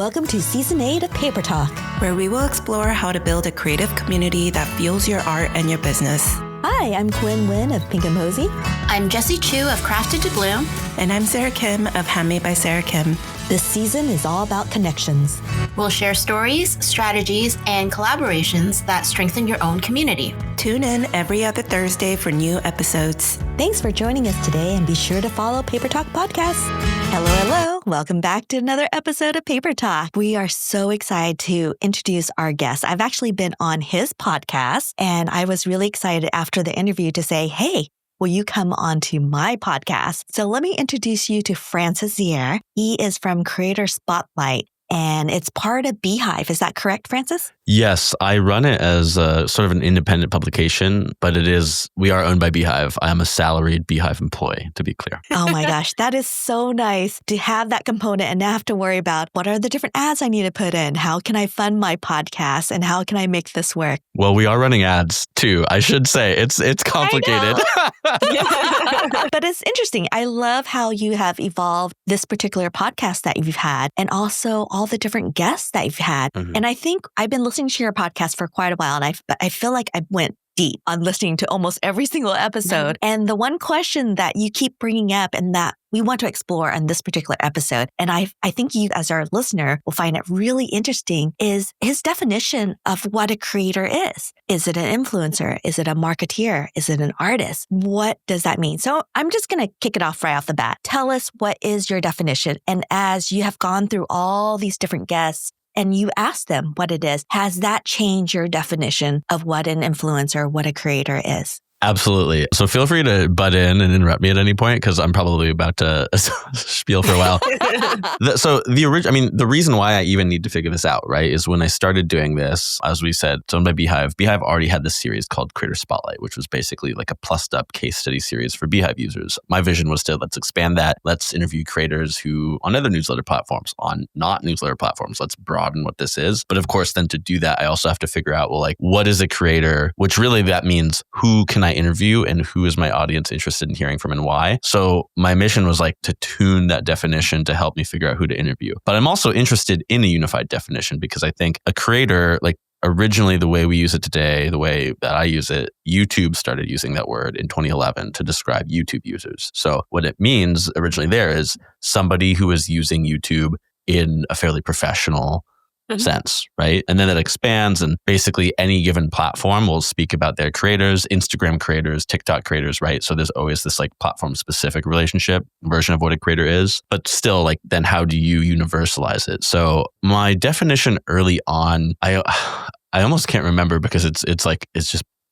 Welcome to Season 8 of Paper Talk, where we will explore how to build a creative community that fuels your art and your business. Hi, I'm Quynh Nguyen of Pink & Posy. I'm Jessie Chui of Crafted to Bloom. And I'm Sara Kim of Handmade by Sara Kim. This season is all about connections. We'll share stories, strategies, and collaborations that strengthen your own community. Tune in every other Thursday for new episodes. Thanks for joining us today, and be sure to follow Paper Talk Podcast. Hello. Welcome back to another episode of Paper Talk. We are so excited to introduce our guest. I've actually been on his podcast, and I was really excited after the interview to say, hey, will you come on to my podcast? So let me introduce you to Francis Zierer. He is from Creator Spotlight, and it's part of Beehive. Is that correct, Francis? Yes, I run it as a sort of an independent publication, but we are owned by Beehive. I am a salaried Beehive employee, to be clear. Oh my gosh, that is so nice to have that component and not have to worry about what are the different ads I need to put in? How can I fund my podcast? And how can I make this work? Well, we are running ads too. I should say it's complicated. But it's interesting. I love how you have evolved this particular podcast that you've had and also all the different guests that you've had. Mm-hmm. And I think I've been listening to your podcast for quite a while, and I feel like I went deep on listening to almost every single episode. Mm-hmm. And the one question that you keep bringing up and that we want to explore on this particular episode, and I think you as our listener will find it really interesting, is his definition of what a creator is. Is it an influencer? Is it a marketeer? Is it an artist? What does that mean? So I'm just going to kick it off right off the bat. Tell us, what is your definition? And as you have gone through all these different guests, and you ask them what it is, has that changed your definition of what an influencer, what a creator is? Absolutely. So feel free to butt in and interrupt me at any point because I'm probably about to spiel for a while. The reason why I even need to figure this out, right, is when I started doing this, as we said, it's owned by Beehive. Beehive already had this series called Creator Spotlight, which was basically like a plussed up case study series for Beehive users. My vision was to let's expand that. Let's interview creators who on other newsletter platforms, on not newsletter platforms. Let's broaden what this is. But of course, then to do that, I also have to figure out, well, like, what is a creator? Which really that means who can I interview and who is my audience interested in hearing from and why. So my mission was like to tune that definition to help me figure out who to interview. But I'm also interested in a unified definition because I think a creator, like originally the way we use it today, the way that I use it, YouTube started using that word in 2011 to describe YouTube users. So what it means originally there is somebody who is using YouTube in a fairly professional sense, right? And then it expands, and basically any given platform will speak about their creators, Instagram creators, TikTok creators, right? So there's always this like platform specific relationship version of what a creator is, but still like then how do you universalize it? So my definition early on, I almost can't remember because I've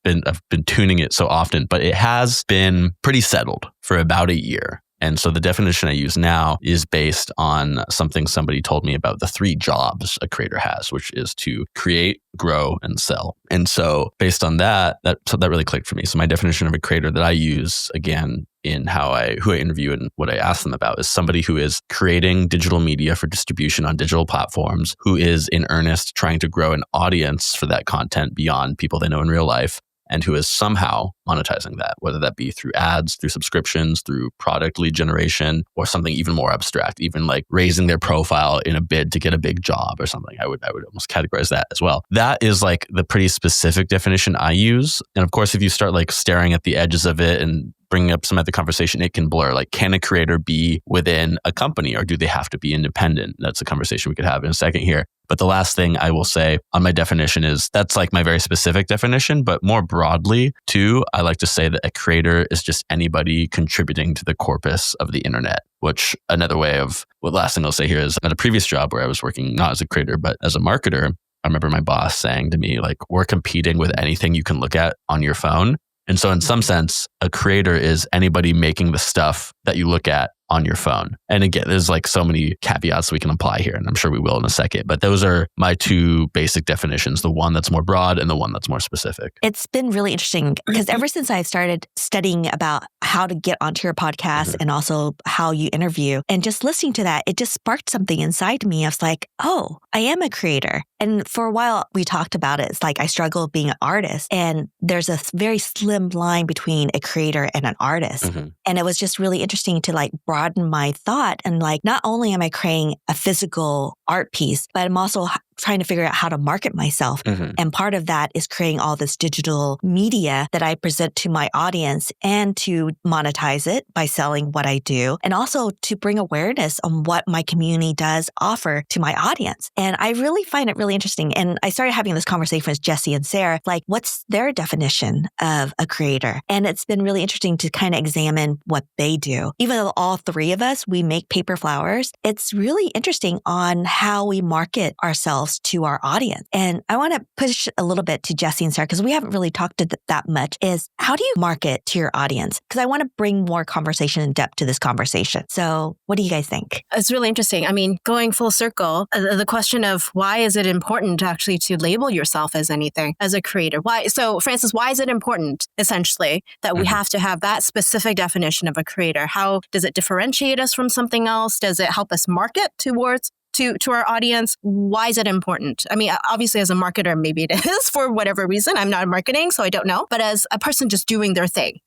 been tuning it so often, but it has been pretty settled for about a year. And so the definition I use now is based on something somebody told me about the 3 jobs a creator has, which is to create, grow, and sell. And so based on that really clicked for me. So my definition of a creator that I use, again, in who I interview and what I ask them about is somebody who is creating digital media for distribution on digital platforms, who is in earnest trying to grow an audience for that content beyond people they know in real life, and who is somehow monetizing that, whether that be through ads, through subscriptions, through product lead generation, or something even more abstract, even like raising their profile in a bid to get a big job or something. I would almost categorize that as well. That is like the pretty specific definition I use. And of course, if you start like staring at the edges of it and bringing up some of the conversation, it can blur. Like, can a creator be within a company or do they have to be independent? That's a conversation we could have in a second here. But the last thing I will say on my definition is that's like my very specific definition, but more broadly too, I like to say that a creator is just anybody contributing to the corpus of the internet, which another way of what last thing I'll say here is at a previous job where I was working not as a creator, but as a marketer, I remember my boss saying to me, like, we're competing with anything you can look at on your phone. And so in some sense, a creator is anybody making the stuff that you look at on your phone. And again, there's like so many caveats we can apply here, and I'm sure we will in a second. But those are my 2 basic definitions, the one that's more broad and the one that's more specific. It's been really interesting because ever since I started studying about how to get onto your podcast and also how you interview and just listening to that, it just sparked something inside me. I was like, oh, I am a creator. And for a while we talked about it. It's like I struggle being an artist, and there's a very slim line between a creator and an artist. And it was just really interesting to like broaden broaden my thought. And like, not only am I creating a physical art piece, but I'm also trying to figure out how to market myself. And part of that is creating all this digital media that I present to my audience and to monetize it by selling what I do, and also to bring awareness on what my community does offer to my audience. And I really find it really interesting. And I started having this conversation with Jessie and Sarah, like, what's their definition of a creator? And it's been really interesting to kind of examine what they do. Even though all three of us, we make paper flowers, it's really interesting on how we market ourselves to our audience. And I want to push a little bit to Jessie and Sarah, because we haven't really talked that much, is how do you market to your audience? Because I want to bring more conversation and depth to this conversation. So what do you guys think? It's really interesting. I mean, going full circle, the question of why is it important actually to label yourself as anything, as a creator? Why? So Francis, why is it important, essentially, that we have to have that specific definition of a creator? How does it differentiate us from something else? Does it help us market towards to our audience? Why is it important? I mean, obviously as a marketer, maybe it is for whatever reason. I'm not in marketing, so I don't know. But as a person just doing their thing,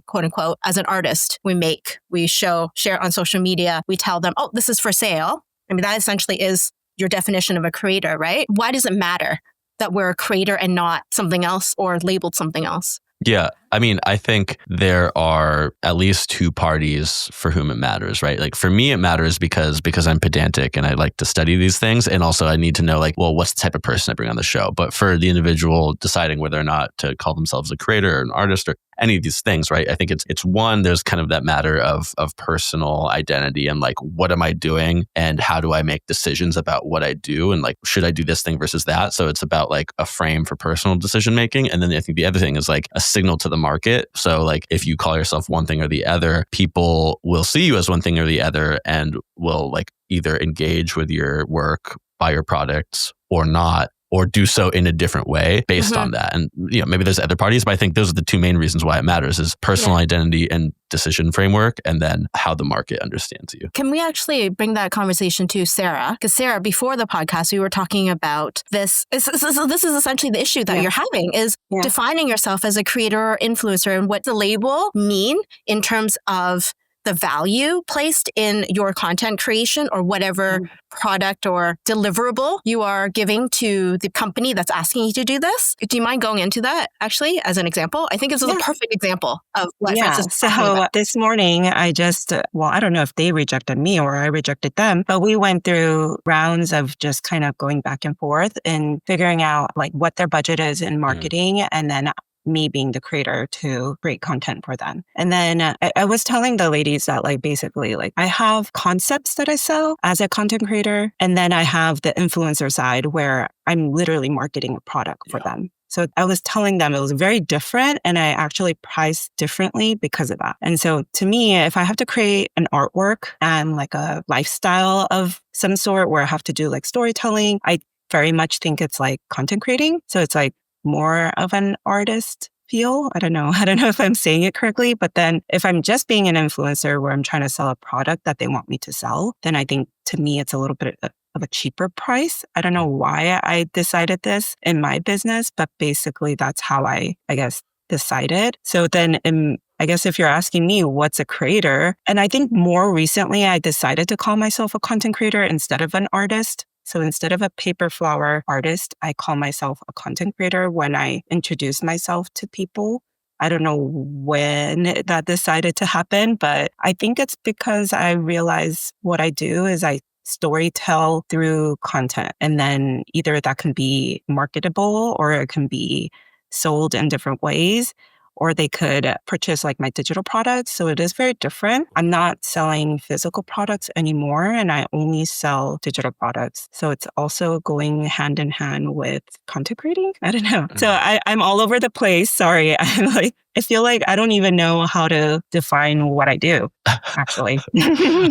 quote unquote, as an artist, we share on social media, we tell them, oh, this is for sale. I mean, that essentially is your definition of a creator, right? Why does it matter that we're a creator and not something else or labeled something else? Yeah. I mean, I think there are at least two parties for whom it matters, right? Like for me, it matters because I'm pedantic and I like to study these things. And also I need to know like, well, what's the type of person I bring on the show? But for the individual deciding whether or not to call themselves a creator or an artist or any of these things, right? I think it's one, there's kind of that matter of personal identity and like, what am I doing and how do I make decisions about what I do? And like, should I do this thing versus that? So it's about like a frame for personal decision making. And then I think the other thing is like a signal to the market. So like if you call yourself one thing or the other, people will see you as one thing or the other and will like either engage with your work, buy your products or not, or do so in a different way based on that. And maybe there's other parties, but I think those are the two main reasons why it matters is personal identity and decision framework, and then how the market understands you. Can we actually bring that conversation to Sarah? Because Sarah, before the podcast, we were talking about this. So this is essentially the issue that you're having is defining yourself as a creator or influencer, and what the label mean in terms of the value placed in your content creation or whatever product or deliverable you are giving to the company that's asking you to do this. Do you mind going into that actually as an example? I think this is a perfect example of what Francis is talking about. This morning, I just, I don't know if they rejected me or I rejected them, but we went through rounds of just kind of going back and forth and figuring out like what their budget is in marketing and then me being the creator to create content for them. And then I was telling the ladies that like basically like I have concepts that I sell as a content creator. And then I have the influencer side where I'm literally marketing a product for them. So I was telling them it was very different and I actually price differently because of that. And so to me, if I have to create an artwork and like a lifestyle of some sort where I have to do like storytelling, I very much think it's like content creating. So it's like more of an artist feel. I don't know if I'm saying it correctly, but then if I'm just being an influencer where I'm trying to sell a product that they want me to sell, then I think to me, it's a little bit of a cheaper price. I don't know why I decided this in my business, but basically that's how I guess, decided. So then I guess if you're asking me what's a creator, and I think more recently I decided to call myself a content creator instead of an artist. So instead of a paper flower artist, I call myself a content creator when I introduce myself to people. I don't know when that decided to happen, but I think it's because I realize what I do is I storytell through content. And then either that can be marketable or it can be sold in different ways, or they could purchase like my digital products. So it is very different. I'm not selling physical products anymore and I only sell digital products. So it's also going hand in hand with content creating. I don't know. So I'm all over the place. Sorry. I feel like I don't even know how to define what I do, actually.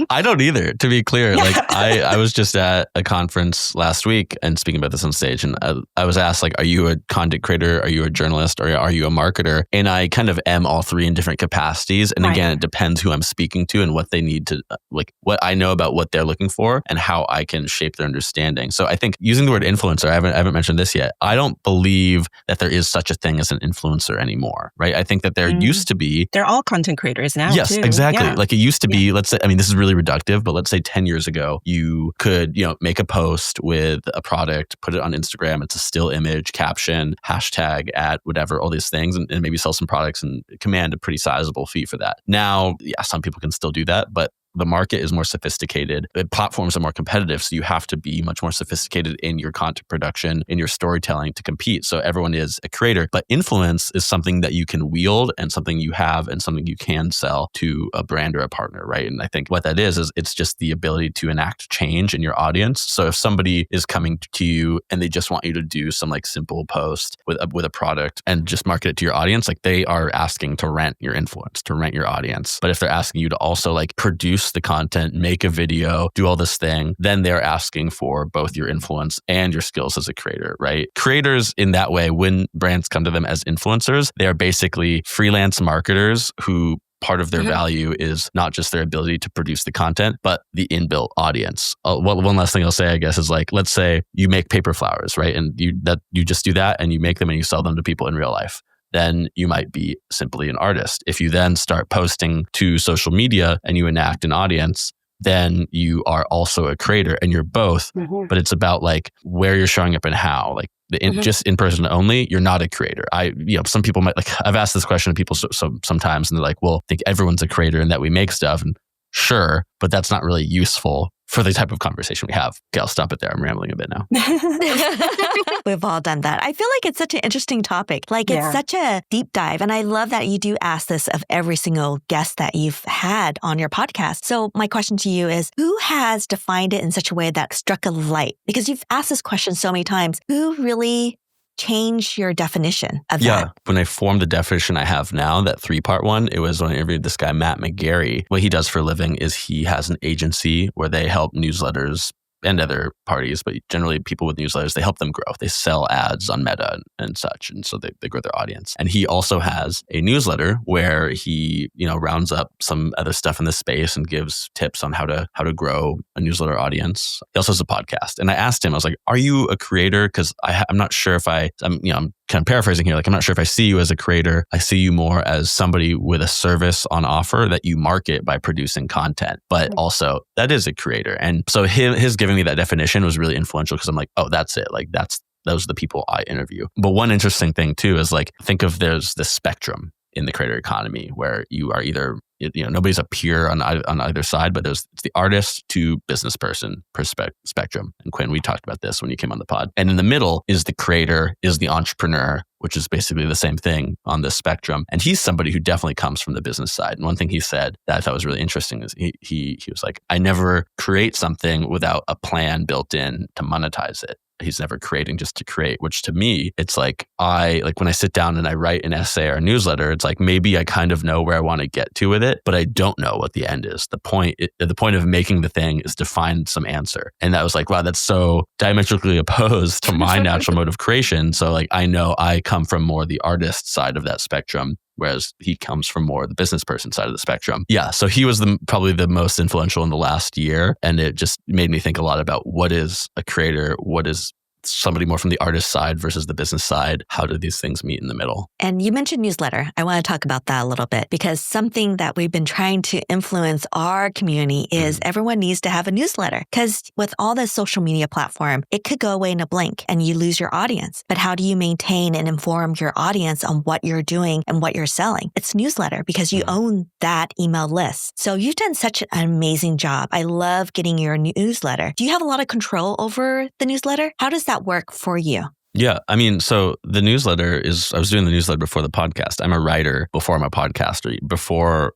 I don't either, to be clear. Like I was just at a conference last week and speaking about this on stage, and I was asked, like, are you a content creator? Are you a journalist? Or are you a marketer? And I kind of am all three in different capacities. And again, it depends who I'm speaking to and what they need to, like what I know about what they're looking for and how I can shape their understanding. So I think using the word influencer, I haven't mentioned this yet. I don't believe that there is such a thing as an influencer anymore, right? I think think that there used to be... They're all content creators now, yes, too. exactly. Yeah. Like it used to be, let's say, I mean, this is really reductive, but let's say 10 years ago, you could, make a post with a product, put it on Instagram. It's a still image, caption, hashtag, at whatever, all these things, and maybe sell some products and command a pretty sizable fee for that. Now, yeah, some people can still do that, but the market is more sophisticated. The platforms are more competitive. So you have to be much more sophisticated in your content production, in your storytelling to compete. So everyone is a creator. But influence is something that you can wield and something you have and something you can sell to a brand or a partner, right? And I think what that is it's just the ability to enact change in your audience. So if somebody is coming to you and they just want you to do some like simple post with a product and just market it to your audience, like they are asking to rent your influence, to rent your audience. But if they're asking you to also like produce the content, make a video, do all this thing, then they're asking for both your influence and your skills as a creator, right? Creators in that way, when brands come to them as influencers, they are basically freelance marketers who part of their value is not just their ability to produce the content, but the inbuilt audience. One last thing I'll say, I guess, is like, let's say you make paper flowers, right? And you just do that and you make them and you sell them to people in real life. Then you might be simply an artist. If you then start posting to social media and you enact an audience, then you are also a creator and you're both, but it's about like where you're showing up and how. Like just in person only, you're not a creator. Some people might I've asked this question to people sometimes and they're like, well, I think everyone's a creator and that we make stuff. And sure, but that's not really useful for the type of conversation we have. Okay, I'll stop it there. I'm rambling a bit now. We've all done that. I feel like it's such an interesting topic. Like it's such a deep dive. And I love that you do ask this of every single guest that you've had on your podcast. So my question to you is, who has defined it in such a way that struck a light? Because you've asked this question so many times. Who really change your definition of that? When I formed the definition I have now, that 3-part one, it was when I interviewed this guy, Matt McGarry. What he does for a living is he has an agency where they help newsletters and other parties, but generally people with newsletters, they help them grow. They sell ads on Meta and such. And so they grow their audience. And he also has a newsletter where he, rounds up some other stuff in the space and gives tips on how to grow a newsletter audience. He also has a podcast. And I asked him, I was like, are you a creator? Because I'm not sure if I'm kind of paraphrasing here. Like, I'm not sure if I see you as a creator. I see you more as somebody with a service on offer that you market by producing content, but also that is a creator. And so his giving me that definition was really influential because I'm like, oh, that's it. Like those are the people I interview. But one interesting thing too is like, think of there's this spectrum in the creator economy where you are either, nobody's a peer on either side, but it's the artist to business person spectrum. And Quynh, we talked about this when you came on the pod. And in the middle is the creator, is the entrepreneur, which is basically the same thing on this spectrum. And he's somebody who definitely comes from the business side. And one thing he said that I thought was really interesting is he was like, I never create something without a plan built in to monetize it. He's never creating just to create, which to me, it's like when I sit down and I write an essay or a newsletter, it's like maybe I kind of know where I want to get to with it, but I don't know what the end is. The point of making the thing is to find some answer. And that was like, wow, that's so diametrically opposed to my natural mode of creation. So like, I know I come from more the artist side of that spectrum, whereas he comes from more the business person side of the spectrum. Yeah, so he was probably the most influential in the last year. And it just made me think a lot about what is a creator, what is somebody more from the artist side versus the business side. How do these things meet in the middle? And you mentioned newsletter. I want to talk about that a little bit because something that we've been trying to influence our community is everyone needs to have a newsletter. Because with all the social media platform, it could go away in a blink and you lose your audience. But how do you maintain and inform your audience on what you're doing and what you're selling? It's newsletter because you own that email list. So you've done such an amazing job. I love getting your newsletter. Do you have a lot of control over the newsletter? How does that work for you? Yeah. I mean, so the newsletter I was doing the newsletter before the podcast. I'm a writer before I'm a podcaster. Before,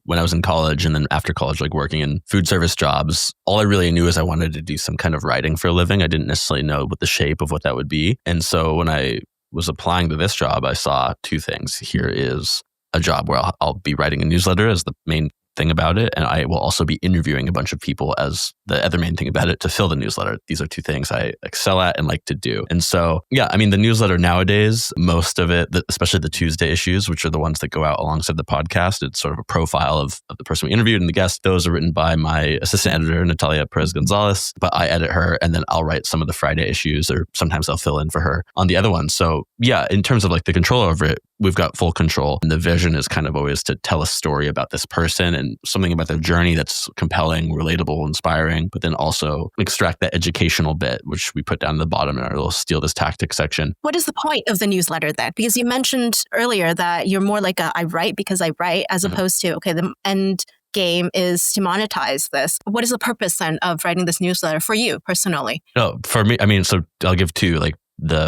when I was in college and then after college, like working in food service jobs, all I really knew is I wanted to do some kind of writing for a living. I didn't necessarily know what the shape of what that would be. And so when I was applying to this job, I saw two things. Here is a job where I'll be writing a newsletter as the main thing about it. And I will also be interviewing a bunch of people as the other main thing about it to fill the newsletter. These are two things I excel at and like to do. And so, yeah, I mean, the newsletter nowadays, most of it, especially the Tuesday issues, which are the ones that go out alongside the podcast, it's sort of a profile of the person we interviewed and the guest. Those are written by my assistant editor, Natalia Perez-Gonzalez, but I edit her and then I'll write some of the Friday issues, or sometimes I'll fill in for her on the other ones. So yeah, in terms of like the control over it, we've got full control. And the vision is kind of always to tell a story about this person and something about their journey that's compelling, relatable, inspiring, but then also extract that educational bit, which we put down at the bottom in our little Steal This Tactic section. What is the point of the newsletter then? Because you mentioned earlier that you're more like I write because I write, as opposed to, okay, the end game is to monetize this. What is the purpose then of writing this newsletter for you personally? Oh, for me, I mean, so I'll give two, like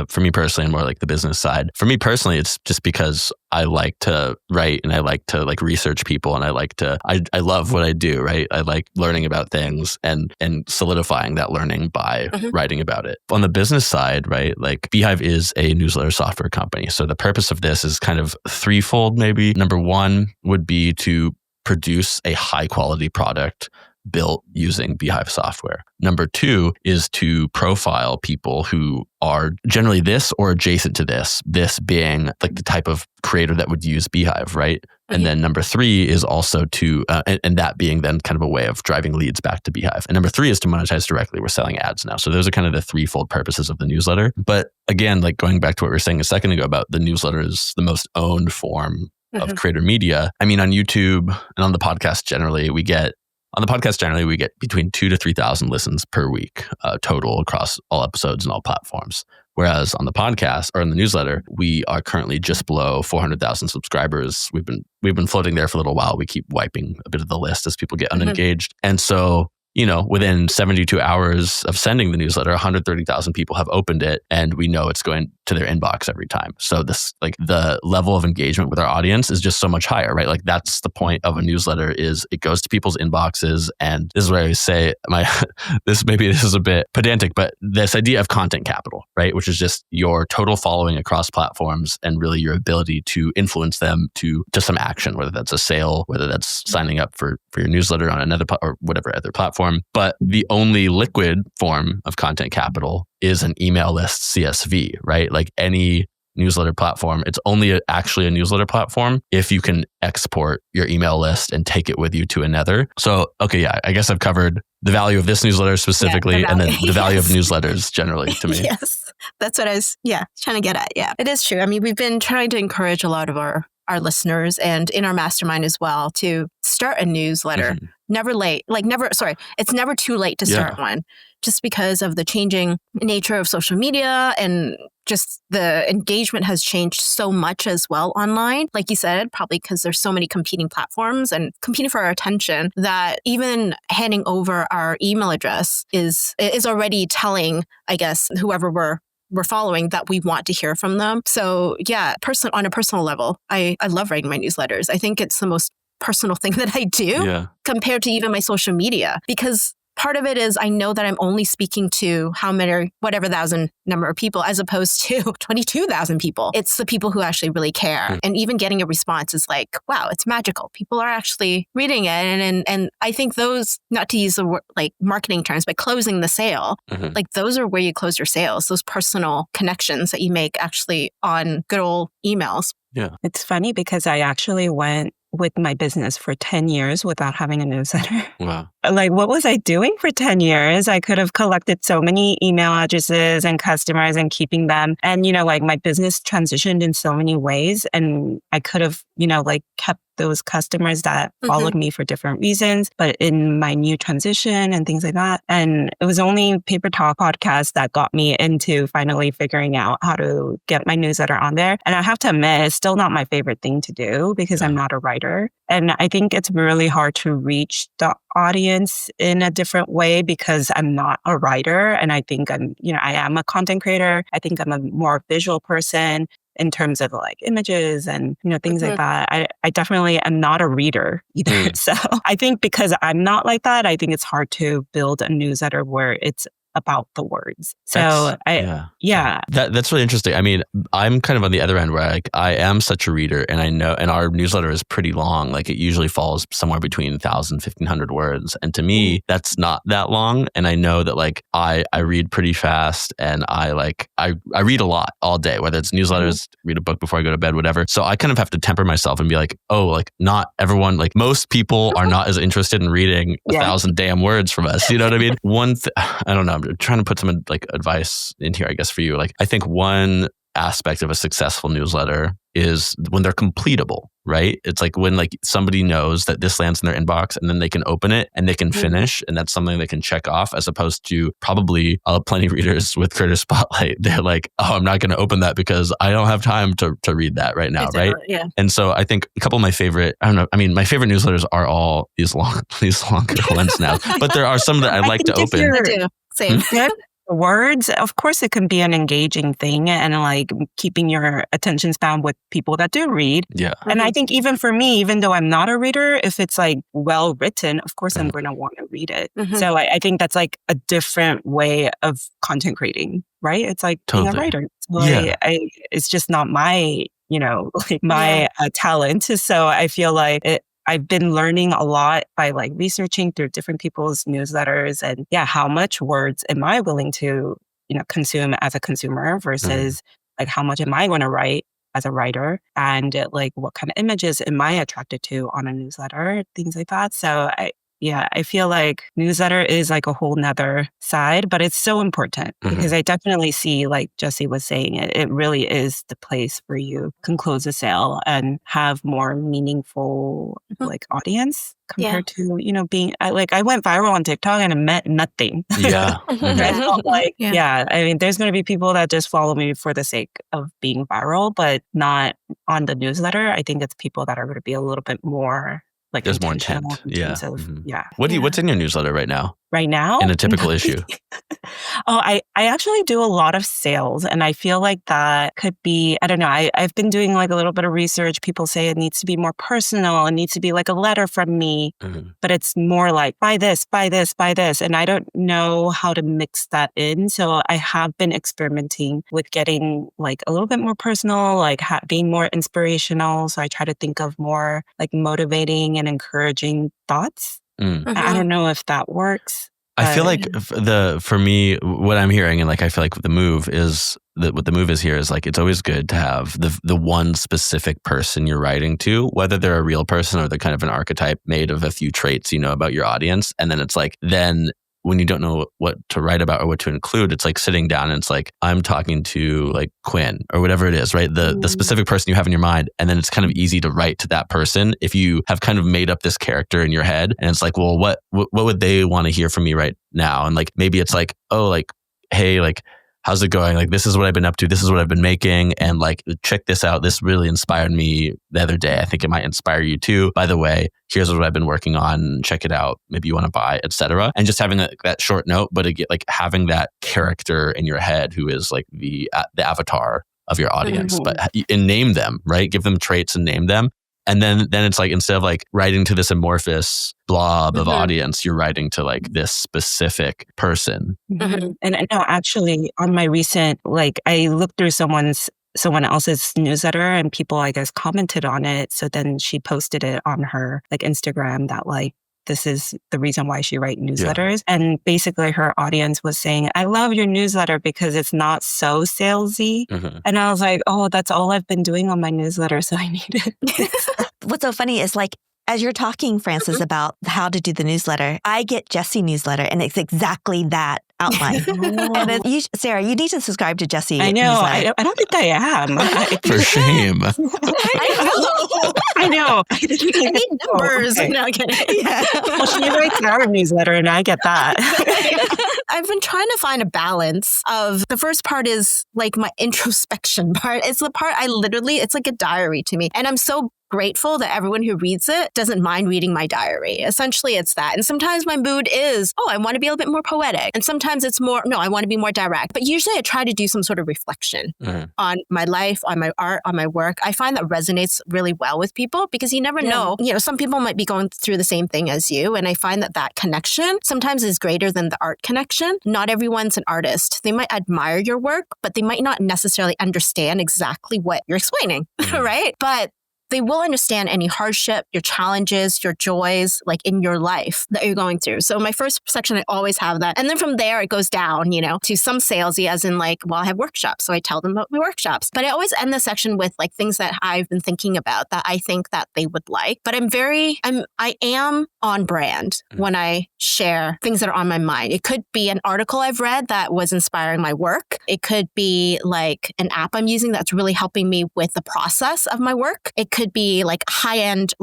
for me personally and more like the business side. For me personally, it's just because I like to write and I like to like research people and I love what I do, right? I like learning about things and solidifying that learning by writing about it. On the business side, right? Like Beehive is a newsletter software company. So the purpose of this is kind of threefold maybe. Number one would be to produce a high quality product built using Beehive software. Number two is to profile people who are generally this or adjacent to this being like the type of creator that would use Beehive, right? And then number three is also to, and that being then kind of a way of driving leads back to Beehive. And number three is to monetize directly. We're selling ads now. So those are kind of the threefold purposes of the newsletter. But again, like going back to what we were saying a second ago about the newsletter is the most owned form of creator media. I mean, on YouTube and on the podcast generally, we get between 2,000 to 3,000 listens per week total across all episodes and all platforms. Whereas on the podcast or in the newsletter, we are currently just below 400,000 subscribers. We've been floating there for a little while. We keep wiping a bit of the list as people get unengaged. And so, you know, within 72 hours of sending the newsletter, 130,000 people have opened it, and we know it's going to their inbox every time. So this, like, the level of engagement with our audience is just so much higher, right? Like, that's the point of a newsletter, is it goes to people's inboxes. And this is where I always say this is a bit pedantic, but this idea of content capital, right? Which is just your total following across platforms and really your ability to influence them to some action, whether that's a sale, whether that's signing up for your newsletter on another or whatever other platform. But the only liquid form of content capital is an email list CSV, right? Like any newsletter platform, it's only actually a newsletter platform if you can export your email list and take it with you to another. So, okay, yeah, I guess I've covered the value of this newsletter specifically, and then the value of newsletters generally to me. Yes, that's what I was trying to get at. Yeah, it is true. I mean, we've been trying to encourage a lot of our listeners and in our mastermind as well to start a newsletter. It's never too late to start one, just because of the changing nature of social media, and just the engagement has changed so much as well online. Like you said, probably because there's so many competing platforms and competing for our attention, that even handing over our email address is already telling, I guess, whoever we're following, that we want to hear from them. So yeah, on a personal level, I love writing my newsletters. I think it's the most personal thing that I do compared to even my social media, because part of it is I know that I'm only speaking to whatever thousand number of people, as opposed to 22,000 people. It's the people who actually really care. And even getting a response is like, wow, it's magical. People are actually reading it. And I think those, not to use the word like marketing terms, but closing the sale, like those are where you close your sales, those personal connections that you make actually on good old emails. Yeah. It's funny because I actually went with my business for 10 years without having a newsletter. Wow. Like, what was I doing for 10 years? I could have collected so many email addresses and customers and keeping them. And, you know, like my business transitioned in so many ways, and I could have, you know, like kept those customers that followed me for different reasons, but in my new transition and things like that. And it was only Paper Talk podcast that got me into finally figuring out how to get my newsletter on there. And I have to admit, it's still not my favorite thing to do because I'm not a writer. And I think it's really hard to reach the audience in a different way because I'm not a writer. And I think I am a content creator. I think I'm a more visual person in terms of like images and, you know, things like that. I definitely am not a reader either. So I think because I'm not like that, I think it's hard to build a newsletter where it's about the words. So that's really interesting. I mean, I'm kind of on the other end where I am such a reader, and I know, and our newsletter is pretty long. Like it usually falls somewhere between 1,000, 1,500 words. And to me, that's not that long. And I know that like I read pretty fast, and I read a lot all day, whether it's newsletters, read a book before I go to bed, whatever. So I kind of have to temper myself and be like, oh, like not everyone, like most people are not as interested in reading 1,000 damn words from us. You know what I mean? I don't know. I'm trying to put some like advice in here, I guess, for you. Like, I think one aspect of a successful newsletter is when they're completable, right? It's like when like somebody knows that this lands in their inbox and then they can open it and they can finish, and that's something they can check off, as opposed to probably plenty of readers with Creator Spotlight. They're like, oh, I'm not going to open that because I don't have time to read that right now, right? Yeah. And so I think a couple of my favorite, my favorite newsletters are all these longer ones now, but there are some that I like to open. I do. Same. Words, of course, it can be an engaging thing, and like keeping your attention span with people that do read. Yeah. And I think even for me, even though I'm not a reader, if it's like well written, of course I'm going to want to read it. So I think that's like a different way of content creating, right? It's like being a writer. So it's just not my, my talent. So I feel like I've been learning a lot by like researching through different people's newsletters, and how much words am I willing to, consume as a consumer versus like how much am I going to write as a writer, and like what kind of images am I attracted to on a newsletter, things like that. So I feel like newsletter is like a whole nother side, but it's so important because I definitely see, like Jessie was saying, it really is the place where you can close a sale and have more meaningful like audience compared to, being I went viral on TikTok and it meant nothing. Yeah. I felt like, I mean, there's going to be people that just follow me for the sake of being viral, but not on the newsletter. I think it's people that are going to be a little bit more like there's more intent. What's in your newsletter right now? Right now? In a typical issue? I actually do a lot of sales, and I feel like that could be, I don't know, I've been doing like a little bit of research. People say it needs to be more personal. It needs to be like a letter from me, but it's more like buy this, buy this, buy this. And I don't know how to mix that in. So I have been experimenting with getting like a little bit more personal, like being more inspirational. So I try to think of more like motivating and encouraging thoughts. I don't know if that works. I feel like for me, what I'm hearing, and like I feel like the move is that what the move is here is like it's always good to have the one specific person you're writing to, whether they're a real person or they're kind of an archetype made of a few traits about your audience. And then it's like when you don't know what to write about or what to include, it's like sitting down and it's like, I'm talking to like Quynh or whatever it is, right? The specific person you have in your mind. And then it's kind of easy to write to that person if you have kind of made up this character in your head. And it's like, well, what would they want to hear from me right now? And like, maybe it's like, oh, like, hey, like, how's it going? Like, this is what I've been up to. This is what I've been making. And like, check this out. This really inspired me the other day. I think it might inspire you too. By the way, here's what I've been working on. Check it out. Maybe you want to buy, etc. And just having that short note, but like having that character in your head who is like the avatar of your audience, and name them, right? Give them traits and name them. And then it's like, instead of like writing to this amorphous blob of audience, you're writing to like this specific person. And I know actually on my recent, like I looked through someone else's newsletter and people, I guess, commented on it. So then she posted it on her like Instagram that like, this is the reason why she writes newsletters. Yeah. And basically her audience was saying, I love your newsletter because it's not so salesy. And I was like, oh, that's all I've been doing on my newsletter. So I need it. What's so funny is like, as you're talking, Francis, about how to do the newsletter, I get Jessie newsletter and it's exactly that outline. And then Sarah, you need to subscribe to Jessie. I know. I don't think I am. For shame. I know. I need numbers. Okay. No, I'm kidding. Yeah. Well, she writes our newsletter and I get that. I've been trying to find a balance of the first part is like my introspection part. It's the part it's like a diary to me. And I'm so grateful that everyone who reads it doesn't mind reading my diary. Essentially, it's that. And sometimes my mood is, I want to be a little bit more poetic. And sometimes it's more, no, I want to be more direct. But usually I try to do some sort of reflection on my life, on my art, on my work. I find that resonates really well with people because you never know. Some people might be going through the same thing as you. And I find that connection sometimes is greater than the art connection. Not everyone's an artist. They might admire your work, but they might not necessarily understand exactly what you're explaining, right? But they will understand any hardship, your challenges, your joys, like in your life that you're going through. So my first section, I always have that. And then from there, it goes down, to some salesy as in like, I have workshops. So I tell them about my workshops. But I always end the section with like things that I've been thinking about that I think that they would like. But I am on brand when I share things that are on my mind. It could be an article I've read that was inspiring my work. It could be like an app I'm using that's really helping me with the process of my work. It could be like high-end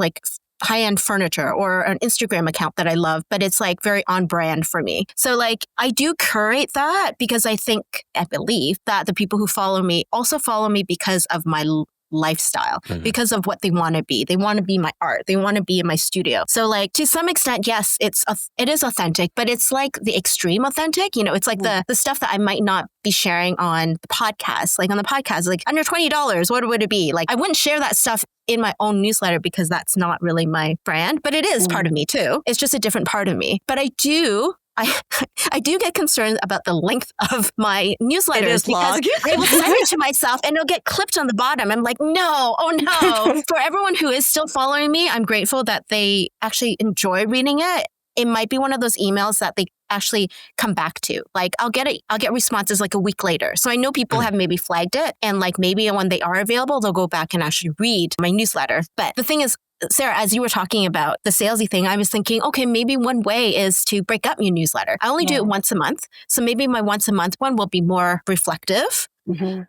furniture or an Instagram account that I love, but it's like very on brand for me. So like I do curate that because I believe that the people who follow me also follow me because of my lifestyle, because of what they want to be. They want to be my art. They want to be in my studio. So like to some extent, yes, it is authentic, but it's like the extreme authentic. It's like the stuff that I might not be sharing on the podcast. Like on the podcast, like under $20, what would it be? Like I wouldn't share that stuff in my own newsletter because that's not really my brand, but it is part of me too. It's just a different part of me. But I do get concerned about the length of my newsletters because I will send it to myself and it'll get clipped on the bottom. I'm like, no, oh no. For everyone who is still following me, I'm grateful that they actually enjoy reading it. It might be one of those emails that they actually come back to. Like I'll get responses like a week later. So I know people have maybe flagged it and like maybe when they are available, they'll go back and actually read my newsletter. But the thing is, Sarah, as you were talking about the salesy thing, I was thinking, okay, maybe one way is to break up your newsletter. I only do it once a month. So maybe my once a month one will be more reflective.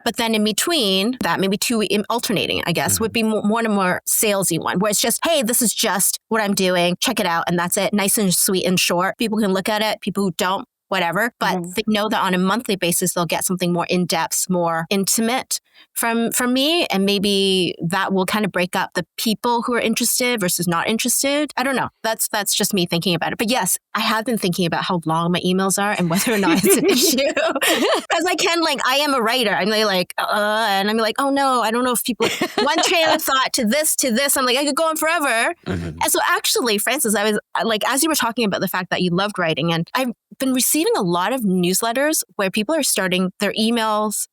But then in between that, maybe two alternating, I guess, would be more and more salesy one where it's just, hey, this is just what I'm doing. Check it out. And that's it. Nice and sweet and short. People can look at it. People who don't, whatever. But they know that on a monthly basis, they'll get something more in-depth, more intimate from me. And maybe that will kind of break up the people who are interested versus not interested. I don't know. That's just me thinking about it. But yes, I have been thinking about how long my emails are and whether or not it's an issue. Because I am a writer. I'm like, and I'm like, oh no, I don't know if people, one train of thought to this. I'm like, I could go on forever. And so actually, Francis, I was like, as you were talking about the fact that you loved writing, and I've been receiving a lot of newsletters where people are starting their emails.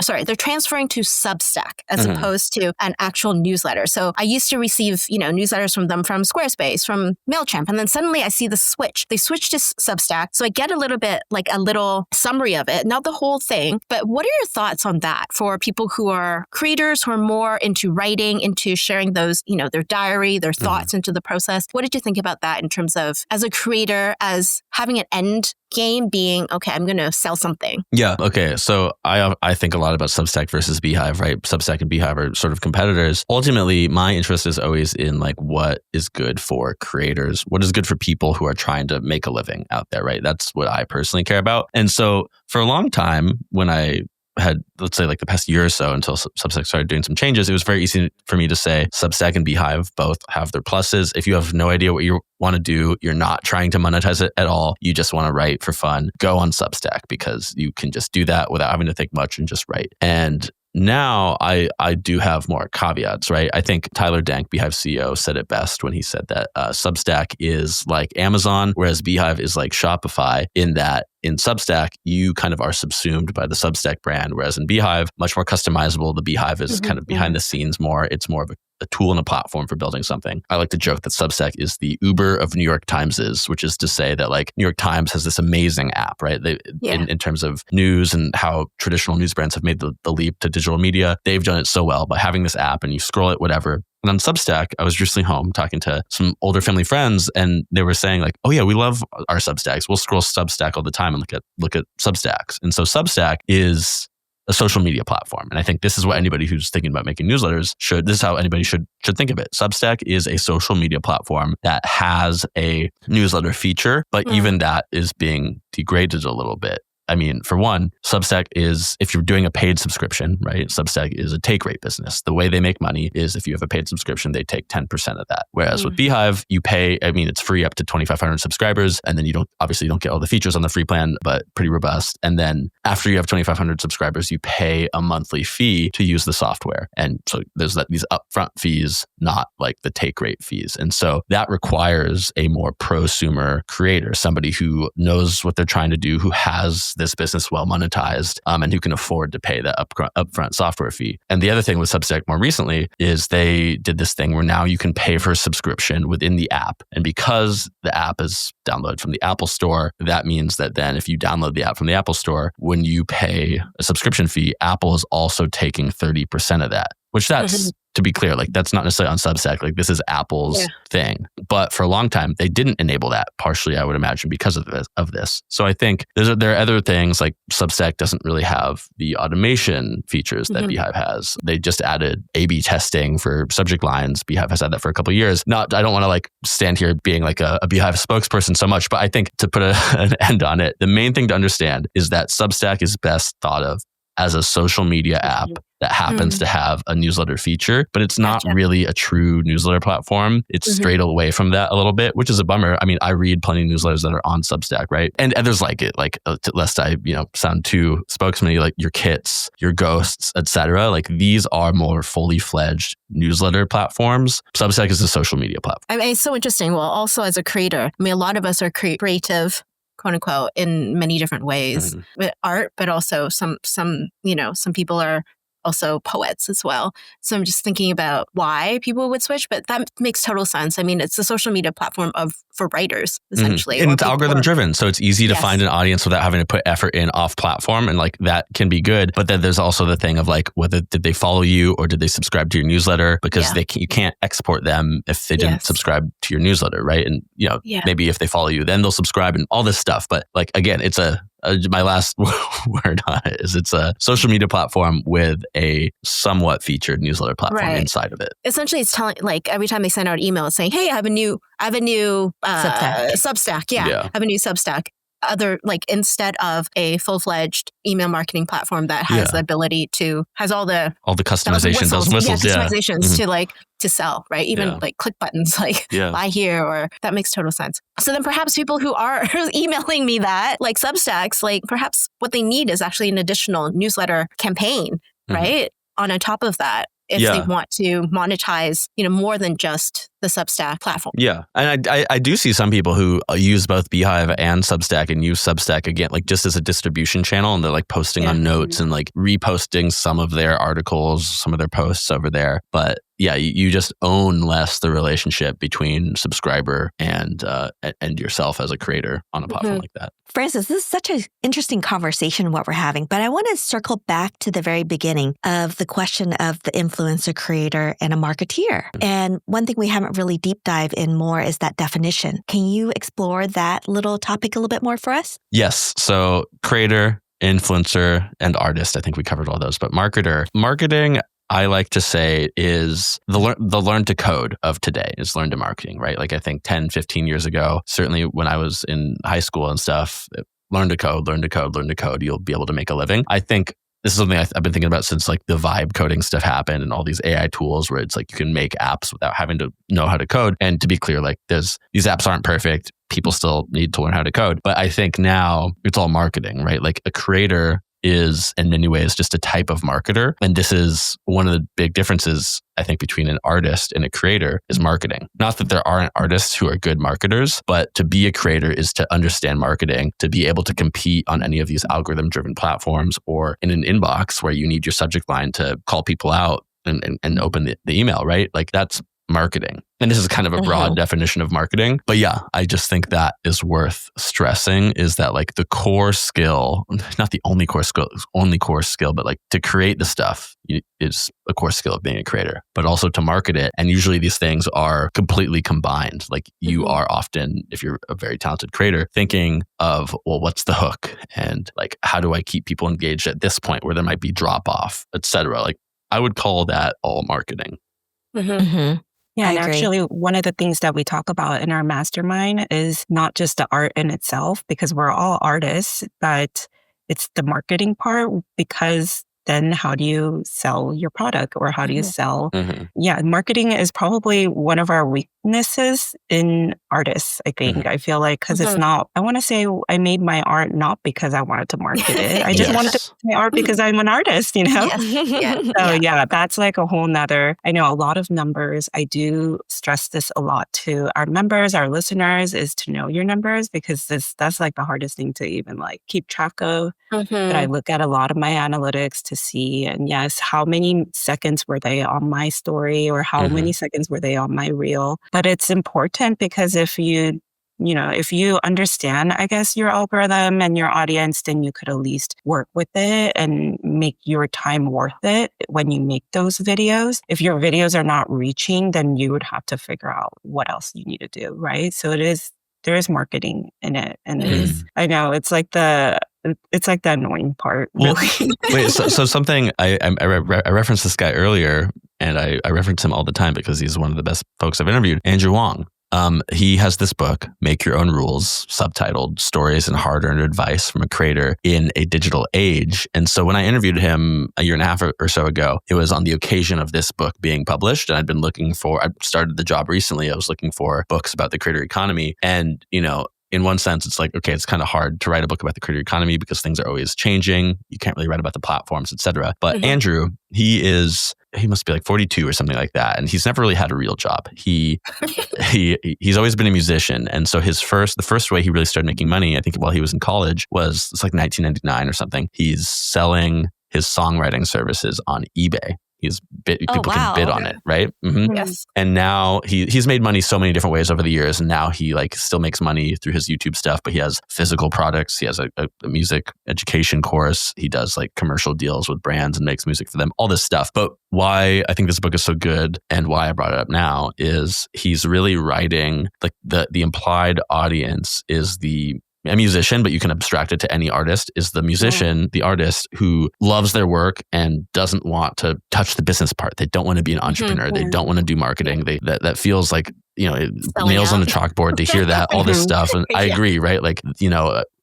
They're transferring to Substack as opposed to an actual newsletter. So I used to receive, newsletters from them from Squarespace, from MailChimp. And then suddenly I see the switch. They switched to Substack. So I get a little summary of it, not the whole thing. But what are your thoughts on that for people who are creators, who are more into writing, into sharing those, their diary, their thoughts into the process? What did you think about that in terms of as a creator, as having an end game being, okay, I'm going to sell something? Yeah. Okay. So I think a lot about Substack versus Beehive, right? Substack and Beehive are sort of competitors. Ultimately, my interest is always in like what is good for creators, what is good for people who are trying to make a living out there, right? That's what I personally care about. And so for a long time, when I had, let's say like the past year or so until Substack started doing some changes, it was very easy for me to say Substack and Beehive both have their pluses. If you have no idea what you want to do, you're not trying to monetize it at all, you just want to write for fun, go on Substack because you can just do that without having to think much and just write. And now I do have more caveats, right? I think Tyler Dank, Beehive CEO, said it best when he said that Substack is like Amazon, whereas Beehive is like Shopify, in that in Substack, you kind of are subsumed by the Substack brand, whereas in Beehive, much more customizable. The Beehive is kind of behind the scenes more. It's more of a tool and a platform for building something. I like to joke that Substack is the Uber of New York Times, which is to say that like New York Times has this amazing app, right? In terms of news and how traditional news brands have made the leap to digital media, they've done it so well by having this app and you scroll it, whatever. And on Substack, I was recently home talking to some older family friends, and they were saying like, "Oh yeah, we love our Substacks. We'll scroll Substack all the time and look at Substacks." And so Substack is a social media platform, and I think this is what anybody who's thinking about making newsletters should. This is how anybody should think of it. Substack is a social media platform that has a newsletter feature, but even that is being degraded a little bit. I mean, for one, Substack is, if you're doing a paid subscription, right? Substack is a take rate business. The way they make money is if you have a paid subscription, they take 10% of that. Whereas with Beehive, you pay, I mean, it's free up to 2,500 subscribers. And then you don't get all the features on the free plan, but pretty robust. And then after you have 2,500 subscribers, you pay a monthly fee to use the software. And so there's these upfront fees, not like the take rate fees. And so that requires a more prosumer creator, somebody who knows what they're trying to do, who has this business well monetized, and who can afford to pay that upfront software fee. And the other thing with Substack more recently is they did this thing where now you can pay for a subscription within the app. And because the app is downloaded from the Apple Store, that means that then if you download the app from the Apple Store, when you pay a subscription fee, Apple is also taking 30% of that, which that's, to be clear, like that's not necessarily on Substack. Like this is Apple's thing. But for a long time, they didn't enable that, partially, I would imagine, because of this. So I think there are other things, like Substack doesn't really have the automation features that Beehive has. They just added A/B testing for subject lines. Beehive has had that for a couple of years. I don't want to like stand here being like a Beehive spokesperson so much, but I think to put an end on it, the main thing to understand is that Substack is best thought of as a social media app that happens to have a newsletter feature, but it's not really a true newsletter platform. It's strayed away from that a little bit, which is a bummer. I mean, I read plenty of newsletters that are on Substack, right? And others like it, like lest I, sound too spokesman-y, like your Kits, your Ghosts, etc. Like these are more fully fledged newsletter platforms. Substack is a social media platform. I mean, it's so interesting. Well, also as a creator, I mean, a lot of us are creative, quote unquote, in many different ways with art, but also some people are also poets as well. So I'm just thinking about why people would switch, but that makes total sense. I mean, it's a social media platform for writers, essentially. And it's algorithm driven. So it's easy to find an audience without having to put effort in off platform. And like that can be good. But then there's also the thing of like, whether did they follow you or did they subscribe to your newsletter? Because you can't export them if they didn't subscribe to your newsletter, right? And maybe if they follow you, then they'll subscribe and all this stuff. But like, again, it's my last word on it is it's a social media platform with a somewhat featured newsletter platform inside of it. Essentially, it's telling, like, every time they send out email, it's saying, "Hey, I have a new Substack. I have a new Substack." Instead of a full-fledged email marketing platform that has the ability to has all the customization, bells and whistles, customizations to sell, right? Even like click buttons, like buy here, or that makes total sense. So then perhaps people who are emailing me that, like Substacks, like perhaps what they need is actually an additional newsletter campaign, right? On top of that, if they want to monetize, more than just the Substack platform. Yeah. And I do see some people who use both Beehive and Substack and use Substack again, like just as a distribution channel. And they're like posting on notes and like reposting some of their articles, some of their posts over there. But yeah, you just own less the relationship between subscriber and yourself as a creator on a platform like that. Francis, this is such an interesting conversation what we're having, but I want to circle back to the very beginning of the question of the influencer, creator, and a marketeer. And one thing we haven't really deep dive in more is that definition. Can you explore that little topic a little bit more for us? Yes. So creator, influencer, and artist. I think we covered all those, but marketing, I like to say, is the learn to code of today, is learn to marketing, right? Like I think 10, 15 years ago, certainly when I was in high school and stuff, learn to code, you'll be able to make a living. I think this is something I've been thinking about since like the vibe coding stuff happened and all these AI tools where it's like you can make apps without having to know how to code. And to be clear, like these apps aren't perfect. People still need to learn how to code. But I think now it's all marketing, right? Like a creator is in many ways just a type of marketer. And this is one of the big differences, I think, between an artist and a creator is marketing. Not that there aren't artists who are good marketers, but to be a creator is to understand marketing, to be able to compete on any of these algorithm-driven platforms or in an inbox where you need your subject line to call people out and open the email, right? Like that's marketing. And this is kind of a broad definition of marketing. But yeah, I just think that is worth stressing is that like the core skill, not the only core skill, but like to create the stuff is a core skill of being a creator, but also to market it. And usually these things are completely combined. Like you are often, if you're a very talented creator, thinking of, well, what's the hook? And like, how do I keep people engaged at this point where there might be drop off, et cetera? Like I would call that all marketing. Yeah, and actually one of the things that we talk about in our mastermind is not just the art in itself, because we're all artists, but it's the marketing part, because then how do you sell your product, or how do you sell? Yeah, marketing is probably one of our weaknesses in artists, I think. I feel like, because it's not, I want to say I made my art not because I wanted to market it. I just wanted to make my art because I'm an artist, you know? So yeah, that's like a whole nother, I know a lot of numbers. I do stress this a lot to our members, our listeners, is to know your numbers, because that's like the hardest thing to even like keep track of. But I look at a lot of my analytics to see, and yes, how many seconds were they on my story, or how many seconds were they on my reel? But it's important, because if you understand, I guess, your algorithm and your audience, then you could at least work with it and make your time worth it when you make those videos. If your videos are not reaching, then you would have to figure out what else you need to do, right? So there is marketing in it. And I know it's like the annoying part, really. Wait, so something, I referenced this guy earlier, and I reference him all the time because he's one of the best folks I've interviewed, Andrew Wong. He has this book, Make Your Own Rules, subtitled Stories and Hard-Earned Advice from a Creator in a Digital Age. And so when I interviewed him a year and a half or so ago, it was on the occasion of this book being published. And I started the job recently. I was looking for books about the creator economy. And, in one sense, it's like, okay, it's kind of hard to write a book about the creator economy because things are always changing. You can't really write about the platforms, et cetera. But Andrew, he must be like 42 or something like that. And he's never really had a real job. He's always been a musician. And so the first way he really started making money, I think while he was in college, it's like 1999 or something. He's selling his songwriting services on eBay. People can bid on it, right? Yes. And now he's made money so many different ways over the years, and now he like still makes money through his YouTube stuff. But he has physical products. He has a music education course. He does like commercial deals with brands and makes music for them. All this stuff. But why I think this book is so good, and why I brought it up now, is he's really writing like the implied audience is a musician, but you can abstract it to any artist, is the musician, the artist who loves their work and doesn't want to touch the business part. They don't want to be an entrepreneur. They don't want to do marketing. That feels like, nails on a chalkboard to hear that, all this stuff. And I agree, right? Like,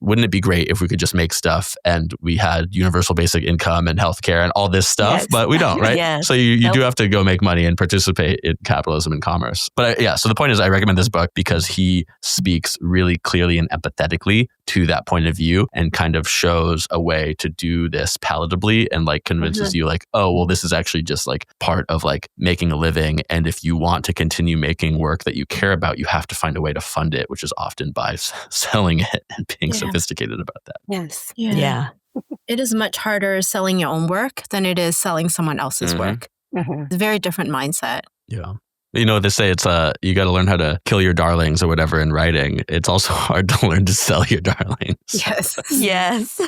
wouldn't it be great if we could just make stuff and we had universal basic income and healthcare and all this stuff, but we don't, right? So you do have to go make money and participate in capitalism and commerce. But so the point is, I recommend this book because he speaks really clearly and empathetically to that point of view and kind of shows a way to do this palatably and like convinces you like, oh, well, this is actually just like part of like making a living. And if you want to continue making work that you care about, you have to find a way to fund it, which is often by selling it and being sophisticated about that. Yes. Yeah. It is much harder selling your own work than it is selling someone else's work. It's a very different mindset. Yeah. They say it's you got to learn how to kill your darlings or whatever in writing. It's also hard to learn to sell your darlings. Yes.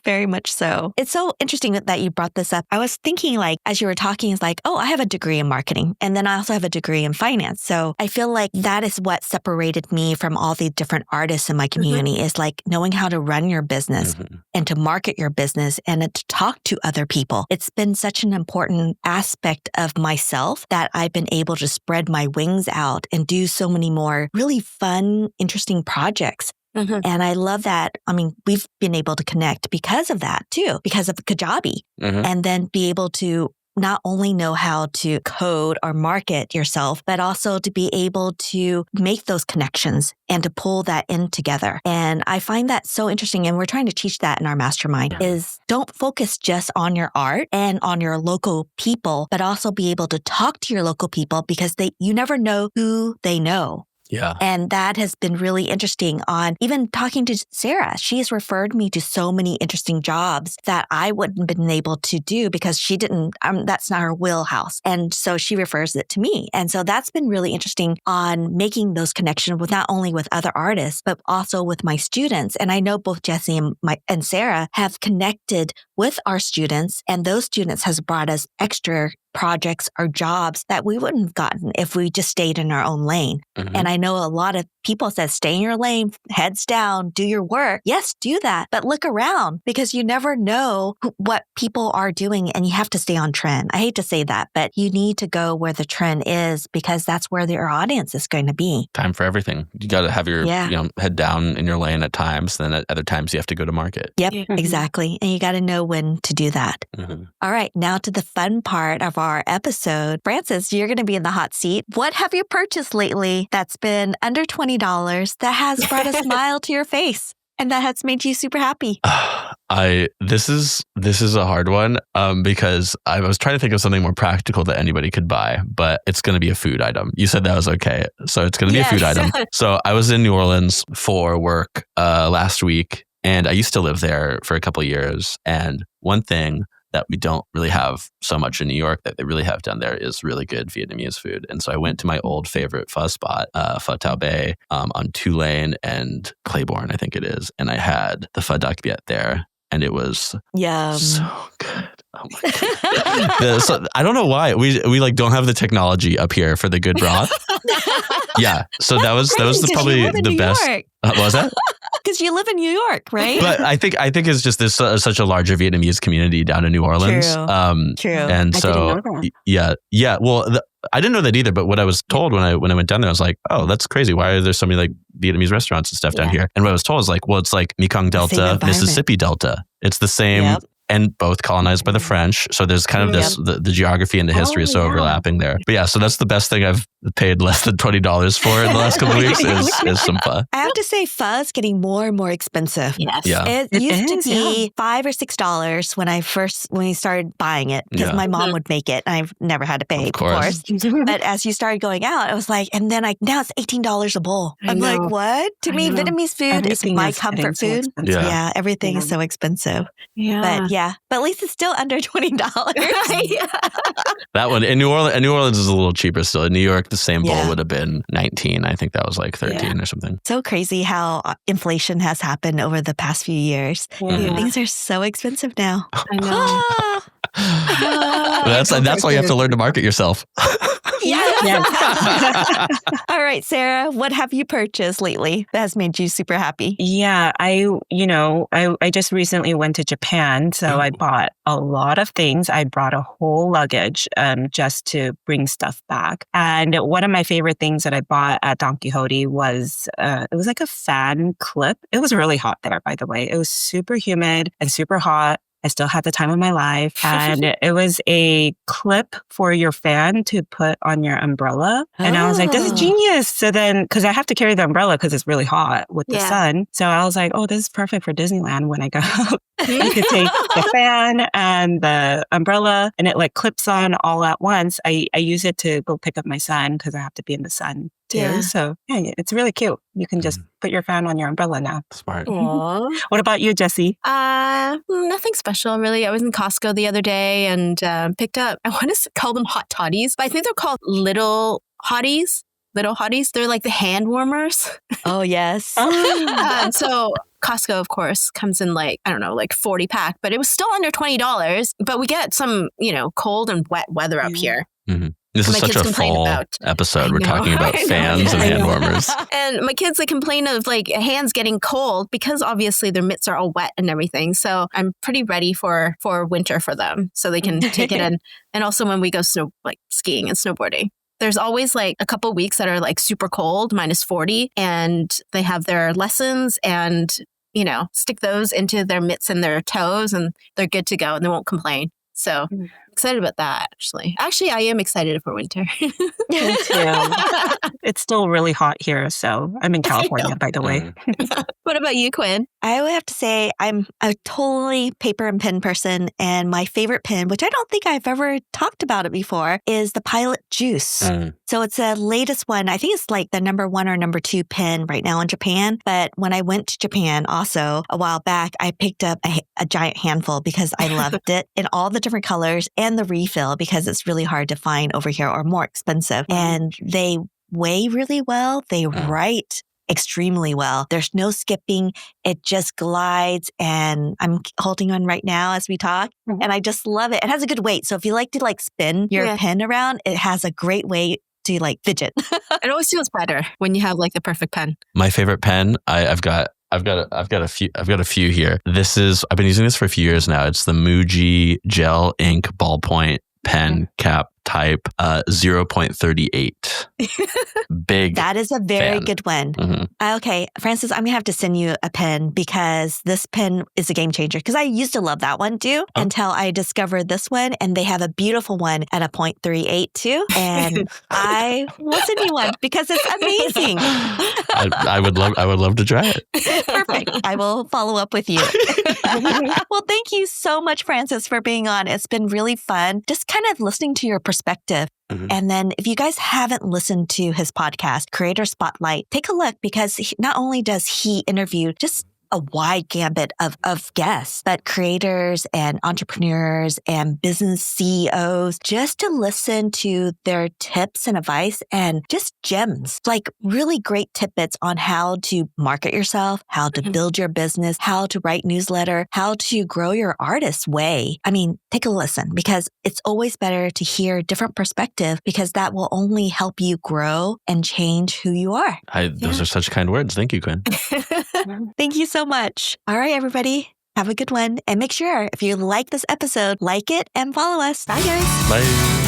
Very much so. It's so interesting that you brought this up. I was thinking like, as you were talking, it's like, oh, I have a degree in marketing and then I also have a degree in finance. So I feel like that is what separated me from all the different artists in my community is like knowing how to run your business and to market your business and to talk to other people. It's been such an important aspect of myself that I've been able to spread my wings out and do so many more really fun, interesting projects. And I love that. I mean, we've been able to connect because of that too, because of Kajabi, and then be able to not only know how to code or market yourself, but also to be able to make those connections and to pull that in together. And I find that so interesting. And we're trying to teach that in our mastermind is don't focus just on your art and on your local people, but also be able to talk to your local people because you never know who they know. Yeah. And that has been really interesting on even talking to Sarah. She has referred me to so many interesting jobs that I wouldn't have been able to do because she didn't, that's not her wheelhouse. And so she refers it to me. And so that's been really interesting on making those connections with not only with other artists, but also with my students. And I know both Jessie and Sarah have connected with our students, and those students has brought us extra projects or jobs that we wouldn't have gotten if we just stayed in our own lane. And I know a lot of people said, stay in your lane, heads down, do your work. Yes, do that. But look around because you never know what people are doing and you have to stay on trend. I hate to say that, but you need to go where the trend is because that's where your audience is going to be. Time for everything. You got to have your head down in your lane at times. Then at other times you have to go to market. Yep, exactly. And you got to know when to do that. All right, now to the fun part of our episode. Francis, you're going to be in the hot seat. What have you purchased lately that's been under $20 that has brought a smile to your face and that has made you super happy? This is a hard one because I was trying to think of something more practical that anybody could buy, but it's going to be a food item. You said that was okay. So it's going to be a food item. So I was in New Orleans for work last week, and I used to live there for a couple of years. And one thing that we don't really have so much in New York that they really have down there is really good Vietnamese food. And so I went to my old favorite pho spot, Pho Tao Bay, on Tulane and Claiborne, I think it is. And I had the pho duc viet there, and it was so good. Oh my God. So I don't know why we like don't have the technology up here for the good broth. Yeah. So that was probably the best. What was that? Because you live in New York, right? But I think it's just there's such a larger Vietnamese community down in New Orleans. True. And so yeah. Well, I didn't know that either. But what I was told when I went down there, I was like, oh, that's crazy. Why are there so many like Vietnamese restaurants and stuff down here? And what I was told was like, well, it's like Mekong Delta, Mississippi Delta. It's the same. Yep. And both colonized by the French. So there's kind of this, the geography and the history is so overlapping there. But yeah, so that's the best thing I've paid less than $20 for in the last couple of weeks is some pho. I have to say pho is getting more and more expensive. Yes. Yeah. It used to be $5 or $6 when we started buying it because my mom would make it. I've never had to pay, of course. But as you started going out, I was like, and then now it's $18 a bowl. I'm like, what? To me, Vietnamese food is my comfort food. So yeah, everything is so expensive. Yeah. But at least it's still under $20. That one in New Orleans is a little cheaper still. In New York, the same bowl would have been 19. I think that was like 13 or something. So crazy how inflation has happened over the past few years. Things are so expensive now. I know. That's why you have to learn to market yourself. All right, Sarah, what have you purchased lately that has made you super happy? Yeah, I just recently went to Japan, so I bought a lot of things. I brought a whole luggage just to bring stuff back. And one of my favorite things that I bought at Don Quixote was it was like a fan clip. It was really hot there, by the way. It was super humid and super hot. I still had the time of my life. And it was a clip for your fan to put on your umbrella. And I was like, this is genius. So then, because I have to carry the umbrella because it's really hot with the sun. So I was like, oh, this is perfect for Disneyland when I go. You could take the fan and the umbrella and it like clips on all at once. I use it to go pick up my son because I have to be in the sun too. Yeah. So yeah, it's really cute. You can just put your fan on your umbrella now. Smart. What about you, Jessie? Nothing special, really. I was in Costco the other day and picked up, I want to call them hot toddies, but I think they're called little hotties. Little hotties. They're like the hand warmers. Oh, yes. So Costco, of course, comes in like, I don't know, like 40 pack, but it was still under $20. But we get some, cold and wet weather up here. Mm-hmm. This is such a fall episode. We're talking about fans and hand warmers. And my kids, they complain of like hands getting cold because obviously their mitts are all wet and everything. So I'm pretty ready for winter for them so they can take it in. And also when we go skiing and snowboarding. There's always like a couple weeks that are like super cold, -40, and they have their lessons and, stick those into their mitts and their toes and they're good to go and they won't complain. So excited about that, actually. Actually, I am excited for winter. Me too. It's still really hot here, so I'm in California, by the way. What about you, Quynh? I would have to say I'm a totally paper and pen person, and my favorite pen, which I don't think I've ever talked about it before, is the Pilot Juice. So it's the latest one. I think it's like the number 1 or number 2 pen right now in Japan. But when I went to Japan also a while back, I picked up a giant handful because I loved it in all the different colors and the refill because it's really hard to find over here or more expensive. And they weigh really well. They write extremely well. There's no skipping. It just glides, and I'm holding on right now as we talk, and I just love it. It has a good weight. So if you like to like spin your pen around, it has a great weight to like fidget. It always feels better when you have like the perfect pen. My favorite pen, I've got a few here. I've been using this for a few years now. It's the Muji gel ink ballpoint pen cap type 0.38. Big. That is a very fan. good one. Okay, Francis, I'm going to have to send you a pen because this pen is a game changer. Because I used to love that one too until I discovered this one. And they have a beautiful one at a 0.38 too. And I will send you one because it's amazing. I would love to try it. Perfect. I will follow up with you. Well, thank you so much, Francis, for being on. It's been really fun. Just kind of listening to your perspective. And then if you guys haven't listened to his podcast, Creator Spotlight, take a look because not only does he interview just a wide gambit of guests, but creators and entrepreneurs and business CEOs, just to listen to their tips and advice and just gems, like really great tidbits on how to market yourself, how to build your business, how to write newsletter, how to grow your artist way. I mean, take a listen because it's always better to hear different perspective because that will only help you grow and change who you are. Those are such kind words. Thank you, Quynh. Thank you so much. All right, everybody. Have a good one. And make sure if you like this episode, like it and follow us. Bye, guys. Bye.